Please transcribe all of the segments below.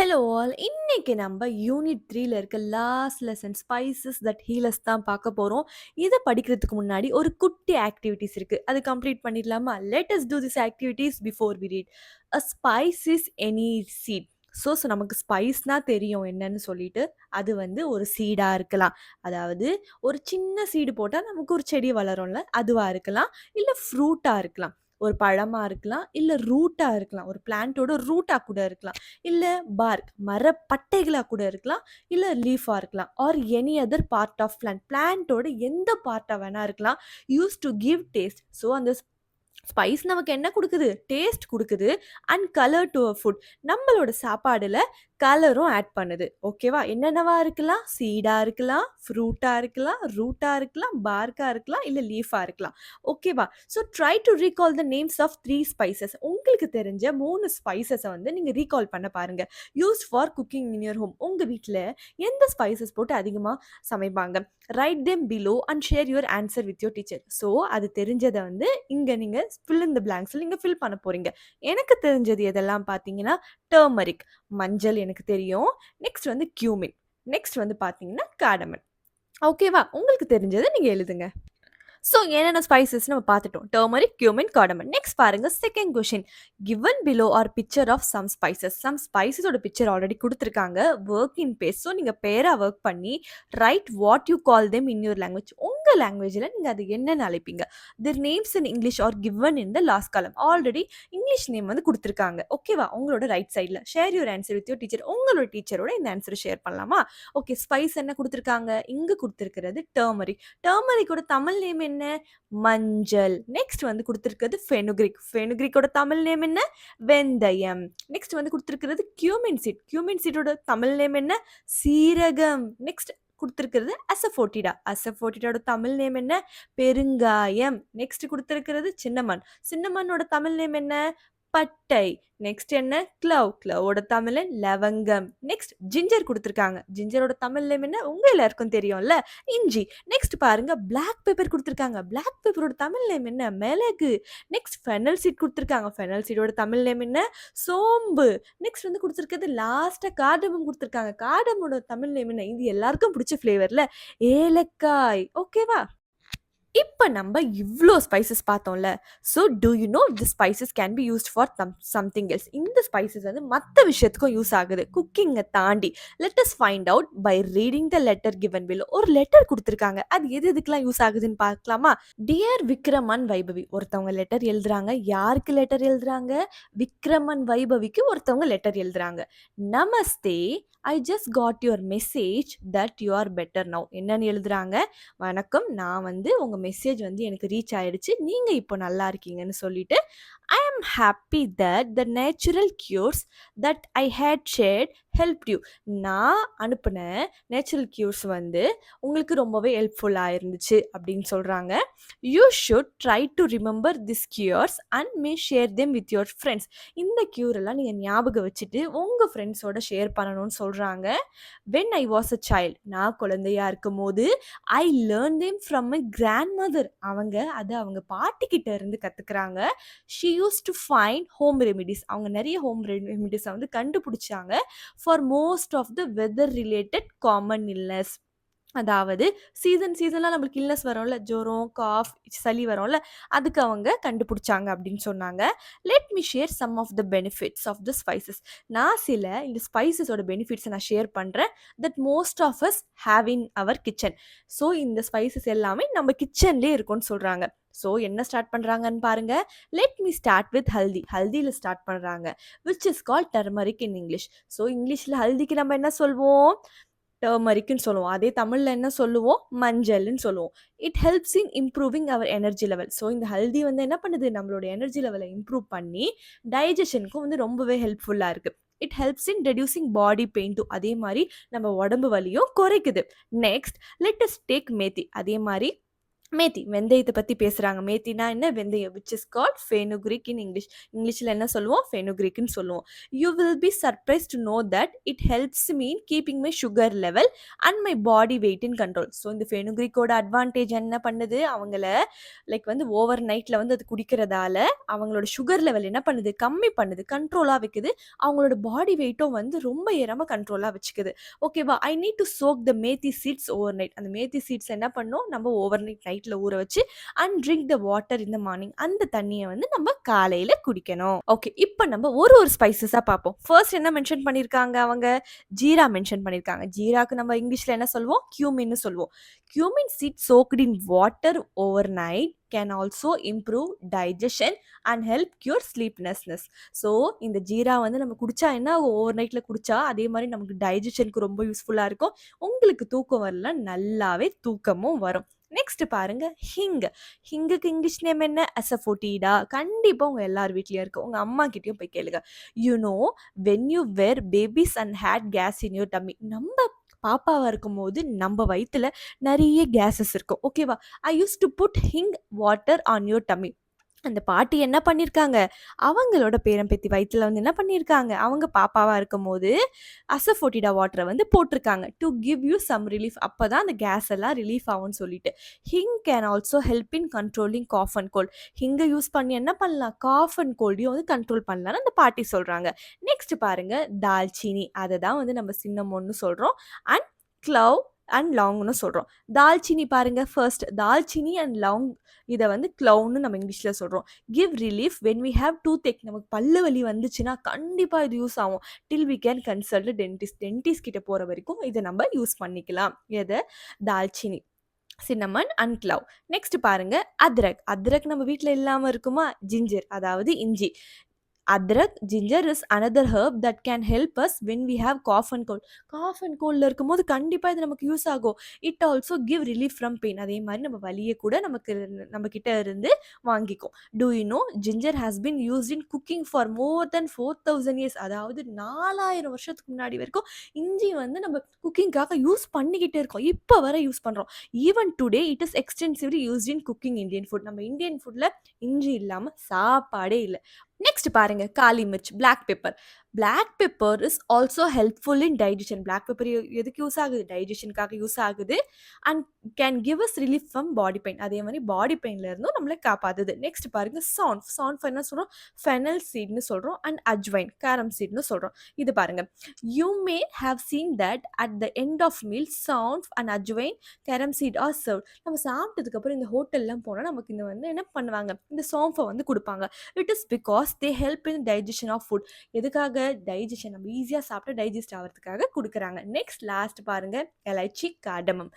Hello all. இன்னைக்கு நம்ம unit 3ல இருக்க last lesson spices that heals தான் பார்க்க போறோம். இத படிக்கிறதுக்கு முன்னாடி ஒரு குட்டி ஆக்டிவிட்டீஸ் இருக்கு. அது கம்ப்ளீட் பண்ணிடலாமா? Let us do this activities before we read. A spice is any seed. நமக்கு ஸ்பைஸ்னா தெரியும் என்னன்னு சொல்லிட்டு, அது வந்து ஒரு சீடா இருக்கலாம். அதாவது ஒரு சின்ன சீடு போட்டா நமக்கு ஒரு செடி வளரும்ல, அதுவா இருக்கலாம். இல்ல ஃப்ரூட்டா இருக்கலாம். ஒரு பழமா இருக்கலாம். இல்ல ரூட்டா இருக்கலாம். ஒரு பிளான்ட்டோட ரூட்டா கூட இருக்கலாம். இல்ல பார்க் மரப்பட்டைகளா கூட இருக்கலாம். இல்ல லீஃபா இருக்கலாம். Or any other part of plant. பிளான்ட்டோட எந்த பார்ட்டா வேணா இருக்கலாம். Use to give taste. அந்த ஸ்பைஸ் நமக்கு என்ன குடுக்குது? டேஸ்ட் குடுக்குது and colour to a food. நம்மளோட சாப்பாடுல கலரும் ஆட் பண்ணுது. ஓகேவா? என்னென்னவா இருக்கலாம்? சீடா இருக்கலாம், ஃப்ரூட்டா இருக்கலாம், ரூட்டா இருக்கலாம், பார்க்கா இருக்கலாம், இல்ல லீஃபா இருக்கலாம். ஓகேவா? Try to recall the names of 3 spices. உங்களுக்கு தெரிஞ்ச 3 ஸ்பைசஸ வந்து நீங்க ரீகால் பண்ண பாருங்க. Used for cooking in your home. உங்க வீட்ல எந்த ஸ்பைசஸ் போட்டு அதிகமா சமைப்பாங்க? Write them below and share your answer with your teacher. அது தெரிஞ்சத வந்து இங்க நீங்க ஃபில் இன் த பிளாங்க்ஸ்ல நீங்க ஃபில் பண்ண போறீங்க. எனக்கு தெரிஞ்சது எதெல்லாம் பார்த்தீங்கன்னா, டர்மரிக் மஞ்சள் எனக்கு தெரியும். நெக்ஸ்ட் வந்து கியூமின். நெக்ஸ்ட் வந்து பார்த்தீங்கன்னா, கார்டமன். ஓகேவா? உங்களுக்கு தெரிஞ்சத நீங்க எழுதுங்க. என்னென்ன ஸ்பைசஸ் நம்ம பார்த்துட்டோம். Turmeric, cumin, cardamom. நெக்ஸ்ட் பாருங்க second question. Given below are picture of some spices. Some ஸ்பைசஸோட பிக்சர் ஆல்ரெடி குடுத்துருக்காங்க. Work in pairs. நீங்க பேரா வொர்க் பண்ணி write what you call them in your language. உங்க லாங்குவேஜ்ல நீங்க அது என்னன்னு அழைப்பீங்க? Their names in English are given in the last column. Already English name வந்து குடுத்துருக்காங்க. ஓகேவா? உங்களோட ரைட் சைட்ல. Share your answer with your teacher. உங்களோட டீச்சரோட இந்த ஆன்சர் ஷேர் பண்ணலாமா? ஓகே. ஸ்பைஸ் என்ன குடுத்துருக்காங்க? இங்க குடுத்துருக்கிறது டர்மரிக். டர்மரிக்கோட தமிழ் நேம் என்ன? மஞ்சள். நெக்ஸ்ட் வந்து குடுத்திருக்கிறது ஃபெனுக்ரிக். ஃபெனுக்ரிக்கோட தமிழ் நேம் என்ன? வெந்தயம். நெக்ஸ்ட் வந்து குடுத்திருக்கிறது கியூமின் சீட். கியூமின் சீடோட தமிழ் நேம் என்ன? சீரகம். நெக்ஸ்ட் குடுத்திருக்கிறது அசஃபோட்டிடா. அசஃபோட்டிடாவோட தமிழ் நேம் என்ன? பெருங்காயம். நெக்ஸ்ட் குடுத்திருக்கிறது சின்னமன். சின்னமனோட தமிழ் நேம் என்ன? பட்டை. நெக்ஸ்ட் என்ன? க்ளவ். க்ளவோட தமிழ் லவங்கம். நெக்ஸ்ட் ஜிஞ்சர் குடுத்திருக்காங்க. ஜிஞ்சரோட தமிழ் நேம் என்ன? உங்க எல்லாருக்கும் தெரியும்ல, இஞ்சி. நெக்ஸ்ட் பாருங்க பிளாக் பெப்பர் குடுத்திருக்காங்க. பிளாக் பெப்பரோட தமிழ் நேம் என்ன? மிளகு. நெக்ஸ்ட் ஃபெனல் சீட் குடுத்திருக்காங்க. ஃபெனல் சீடோட தமிழ் நேம் என்ன? சோம்பு. நெக்ஸ்ட் வந்து குடுத்திருக்கிறது லாஸ்ட்டா கார்டமம் குடுத்திருக்காங்க. கார்டமோட தமிழ் நேம் என்ன? இது எல்லாருக்கும் பிடிச்ச ஃப்ளேவர்ல ஏலக்காய். ஓகேவா? இப்ப நம்ப இவ்ளோ ஸ்பைசஸ் பார்த்தோம்ல. Do you know the spices can be used for something else. இந்த ஸ்பைசஸ் வந்து மத்த விஷயத்துக்கும் யூஸ் ஆகுது. குக்கிங்க தாண்டி. Let us find out by reading the letter given below. ஒரு லெட்டர் குடுத்துருக்காங்க. அது எதுக்கெல்லாம் யூஸ் ஆகுதுன்னு பார்க்கலாமா? டியர் விக்ரமன் வைபவி. ஒருத்தவங்க லெட்டர் எழுதுறாங்க. யாருக்கு லெட்டர் எழுதுறாங்க? விக்ரமன் வைபவிக்கு ஒருத்தவங்க லெட்டர் எழுதுறாங்க. Namaste, I just got your message that you are better now. என்னன்னு எழுதுறாங்க? வணக்கம், நான் வந்து உங்க மெசேஜ் வந்து எனக்கு ரீச் ஆயிடுச்சு. நீங்க இப்போ நல்லா இருக்கீங்கன்னு சொல்லிட்டு, I am happy that the natural cures that I had shared helped you. நான் அனுப்பின நேச்சுரல் கியூர்ஸ் வந்து உங்களுக்கு ரொம்பவே ஹெல்ப்ஃபுல்லாக இருந்துச்சு அப்படின்னு சொல்கிறாங்க. You should try to remember this cures and may share them with your friends. இந்த கியூர் எல்லாம் நீங்கள் ஞாபகம் வச்சுட்டு உங்கள் ஃப்ரெண்ட்ஸோட ஷேர் பண்ணணும்னு சொல்கிறாங்க. When I was a child. நான் குழந்தையா இருக்கும் போது I learn them from my grandmother. அவங்க பாட்டி கிட்ட இருந்து கத்துக்கிறாங்க. She use to find home remedies. அவங்க நிறைய ஹோம் ரெமிடிஸை வந்து கண்டுபிடிச்சாங்க for most of the weather related common illness. அதாவது சீசன்லாம் நம்மளுக்கு இல்னஸ் வரும்ல, ஜுரம், காஃப், சளி வரும்ல, அதுக்கு அவங்க கண்டுபிடிச்சாங்க அப்படின்னு சொன்னாங்க. Let me share some of the benefits of the spices. நான் சில இந்த ஸ்பைசஸோட பெனிஃபிட்ஸை நான் ஷேர் பண்ணுறேன். That most of us have in our kitchen. இந்த ஸ்பைசஸ் எல்லாமே நம்ம கிச்சன்லேயே இருக்கும்னு சொல்கிறாங்க. என்ன ஸ்டார்ட் பண்ணுறாங்கன்னு பாருங்க. Let me start with haldi. ஹல்தியில் ஸ்டார்ட் பண்ணுறாங்க. Which is called turmeric in English. இங்கிலீஷில் ஹல்திக்கு நம்ம என்ன சொல்வோம்? டர்மரிக்னு சொல்லுவோம். அதே தமிழ்ல என்ன சொல்லுவோம்? மஞ்சள்னு சொல்லுவோம். It helps in improving our energy level. இந்த ஹல்தி வந்து என்ன பண்ணுது? நம்மளோட எனர்ஜி லெவலை இம்ப்ரூவ் பண்ணி டைஜஷனுக்கும் வந்து ரொம்பவே ஹெல்ப்ஃபுல்லாக இருக்குது. It helps in reducing body pain too. அதே மாதிரி நம்ம உடம்பு வலியும் குறைக்குது. Next let us take methi. அதே மாதிரி மேத்தி வெந்தயத்தை பத்தி பேசுறாங்க. மேத்தினா என்ன? வெந்தயம் which is called fenugreek in English. இங்கிலீஷ்ல என்ன சொல்லுவோம்? ஃபெனுக்ரிக்ன்னு சொல்லுவோம். You will be surprised to know that it helps me in keeping my sugar level and my body weight in control. So இந்த ஃபெனுக்ரிக்கோட அட்வான்டேஜ் என்ன பண்ணுது? அவங்கள ஓவர் நைட்ல அது குடிக்கிறதால அவங்களோட சுகர் லெவல் என்ன பண்ணுது? கம்மி பண்ணுது, கண்ட்ரோலா வைக்குது. அவங்களோட பாடி வெயிட்டும் ரொம்ப ஏறாம கண்ட்ரோலா வச்சுக்குது. ஓகேவா? I need to soak the methi seeds overnight. அந்த மேத்தி சீட்ஸ் என்ன பண்ணும்? நம்ம ஓவர் நைட்ல ஊற வச்சு and drink the water in the morning. அந்த தண்ணியை நம்ம காலையில குடிக்கணும். ஓகே, இப்போ நம்ம ஒரு ஸ்பைசஸா பார்ப்போம். ஃபர்ஸ்ட் என்ன மென்ஷன் பண்ணிருக்காங்க? அவங்க ஜீரா மென்ஷன் பண்ணிருக்காங்க. ஜீராக்கு நம்ம இங்கிலீஷ்ல என்ன சொல்லுவோம்? கியூமின்னு சொல்லுவோம். Cumin seed soaked in water overnight can also improve digestion and help cure sleeplessness. So இந்த ஜீரா நம்ம குடிச்சா என்ன ஆகும்? ஓவர் நைட்டில் குடிச்சா அதே மாதிரி நமக்கு டைஜஷனுக்கு ரொம்ப யூஸ்ஃபுல்லாக இருக்கும். உங்களுக்கு தூக்கம் வரல, நல்லாவே தூக்கமும் வரும். நெக்ஸ்ட் பாருங்க, ஹிங்குக்கு இங்கிலீஷ் நேம் என்ன? அசஃபோட்டிடா. கண்டிப்பாக உங்கள் எல்லார் வீட்லேயும் இருக்கு. உங்கள் அம்மா கிட்டேயும் போய் கேளுங்க. When you were babies and had gas in your tummy. நம்ம பாப்பாவாக இருக்கும்போது நம்ம வயிற்றுல நிறைய கேஸஸ் இருக்கும். ஓகேவா? I used to put hing water on your tummy. அந்த பாட்டி என்ன பண்ணியிருக்காங்க? அவங்களோட பேரம்பேத்தி வயிற்றுல என்ன பண்ணியிருக்காங்க? அவங்க பாப்பாவாக இருக்கும் போது அசஃபோட்டிடா வாட்டரை போட்டிருக்காங்க. To give you some relief. அப்போ தான் அந்த கேஸ் எல்லாம் ரிலீஃப் ஆகும்னு சொல்லிட்டு. Hing can also help in controlling cough and cold. ஹிங்கை யூஸ் பண்ணி என்ன பண்ணலாம்? காஃப் அண்ட் கோல்டையும் கண்ட்ரோல் பண்ணலாம்னு அந்த பாட்டி சொல்கிறாங்க. நெக்ஸ்ட் பாருங்க, தால்ச்சீனி. அதை தான் நம்ம சின்னமோன்னு சொல்கிறோம். அண்ட் க்ளவ் அண்ட் லாங்னு சொல்கிறோம். தால்ச்சீனி பாருங்க, ஃபர்ஸ்ட் தால்ச்சீனி அண்ட் லாங் இதை க்ளவுன்னு நம்ம இங்கிலீஷில் சொல்கிறோம். Give relief when we have tooth. நமக்கு பல்லு வலி வந்துச்சுன்னா கண்டிப்பாக இது யூஸ் ஆகும். Till we can consult dentist கிட்ட போகிற வரைக்கும் இதை நம்ம யூஸ் பண்ணிக்கலாம். எதை? Dalchini, cinnamon and clove. Next பாருங்க, அத்ரக் நம்ம வீட்டில் இல்லாமல் இருக்குமா? ஜிஞ்சர், அதாவது இஞ்சி. Adrak, ginger is another herb that can help us when we have cough and cold. Cough and cold இருக்கும்போது கண்டிப்பாக இது நமக்கு யூஸ் ஆகும். It also give relief from pain. அதே மாதிரி நம்ம வலியை கூட நம்ம கிட்ட இருந்து வாங்கிக்கும். Do you know ginger has been used in cooking for more than 4000 years. அதாவது 4000 வருஷத்துக்கு முன்னாடி வரைக்கும் இஞ்சி நம்ம குக்கிங்காக யூஸ் பண்ணிக்கிட்டே இருக்கோம். இப்போ வரை யூஸ் பண்ணுறோம். Even today it is extensively used in cooking Indian food. நம்ம இந்தியன் ஃபுட்டில் இஞ்சி இல்லாமல் சாப்பாடே இல்லை. நெக்ஸ்ட் பாருங்க, kali mirch, black pepper. Black pepper is also helpful in digestion. Black pepper எதுக்கு யூஸ் ஆகுது? டைஜஷனுக்காக யூஸ் ஆகுது. And can give us relief from body pain. அதே மாதிரி பாடி பெயின்ல இருந்தும் நம்மளை காப்பாத்துது. நெக்ஸ்ட் பாருங்க, சான்ஃப் என்ன சொல்றோம்? ஃபெனல் சீட்னு சொல்றோம். அண்ட் அஜ்வைன், கேரம் சீட்னு சொல்றோம். இது பாருங்க, you may have seen that at the end of meal saunf and ajwain, carom seed are serve. நம்ம சாப்பிட்டதுக்கு அப்புறம் இந்த ஹோட்டல்லாம் போனால் நமக்கு இந்த என்ன பண்ணுவாங்க? இந்த சான்ஃபை கொடுப்பாங்க. It is because they help in digestion of food. எதுக்காக? டைஜஷன், நம்ம ஈஸியாக சாப்பிட்டு டைஜஸ்ட் ஆகிறதுக்காக கொடுக்குறாங்க. நெக்ஸ்ட் லாஸ்ட் பாருங்க, elaichi, cardamom.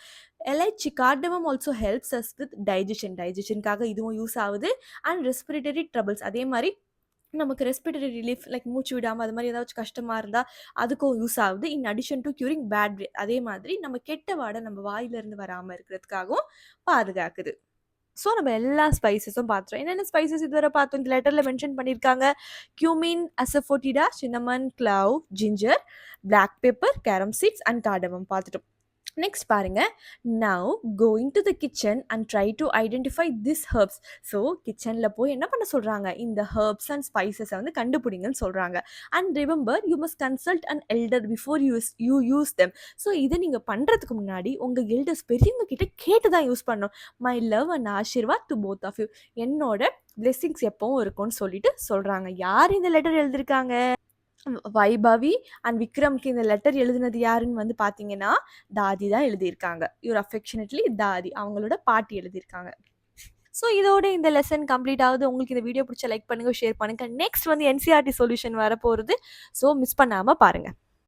Cardamom also helps us with டைஜஷனுக்காக இதுவும் யூஸ் ஆகுது. அண்ட் ரெஸ்பிரேட்டரி ட்ரபிள்ஸ், அதே மாதிரி நமக்கு ரெஸ்பிரேட்டரி ரிலீஃப் மூச்சு விடாமல் அது மாதிரி ஏதாச்சும் கஷ்டமாக இருந்தால் அதுக்கும் யூஸ் ஆகுது. In addition to curing bad breath. அதே மாதிரி நம்ம கெட்ட வாடை நம்ம வாயிலிருந்து வராமல் இருக்கிறதுக்காகவும் பாதுகாக்குது. ஸோ நம்ம எல்லா ஸ்பைசஸும் பார்த்துறோம். என்னென்ன ஸ்பைசஸ் இதுவரை பார்த்தோம்? இந்த லெட்டரில் மென்ஷன் பண்ணியிருக்காங்க. Cumin, asafoetida, cinnamon, clove, ginger, black pepper, carom seeds and cardamom பார்த்துட்டோம். நெக்ஸ்ட் பாருங்க, now going to the kitchen and try to identify this herbs. So கிச்சனில் போய் என்ன பண்ண சொல்கிறாங்க? இந்த ஹர்ப்ஸ் அண்ட் ஸ்பைசஸை கண்டுபிடிங்கன்னு சொல்கிறாங்க. And remember, you must consult and elder before you use them. So இதை நீங்கள் பண்ணுறதுக்கு முன்னாடி உங்கள் எல்டர்ஸ், பெரியவங்க கிட்ட கேட்டு தான் யூஸ் பண்ணணும். My love and ashirwad to both of you. என்னோட பிளெஸிங்ஸ் எப்பவும் இருக்கும்னு சொல்லிட்டு சொல்கிறாங்க. யார் இந்த லெட்டர் எழுதியிருக்காங்க? வைபவி அண்ட் விக்ரம்க்கு இந்த லெட்டர் எழுதினது யாருன்னு பார்த்தீங்கன்னா தாதி தான் எழுதியிருக்காங்க. யூர் அஃபெக்ஷனேட்லி தாதி, அவங்களோட பாட்டி எழுதியிருக்காங்க. ஸோ இதோட இந்த லெசன் கம்ப்ளீட் ஆகுது. உங்களுக்கு இந்த வீடியோ பிடிச்ச லைக் பண்ணுங்கள், ஷேர் பண்ணுங்கள். நெக்ஸ்ட் என்சிஆர்டி சொல்யூஷன் வரப்போகிறது. ஸோ மிஸ் பண்ணாமல் பாருங்கள்.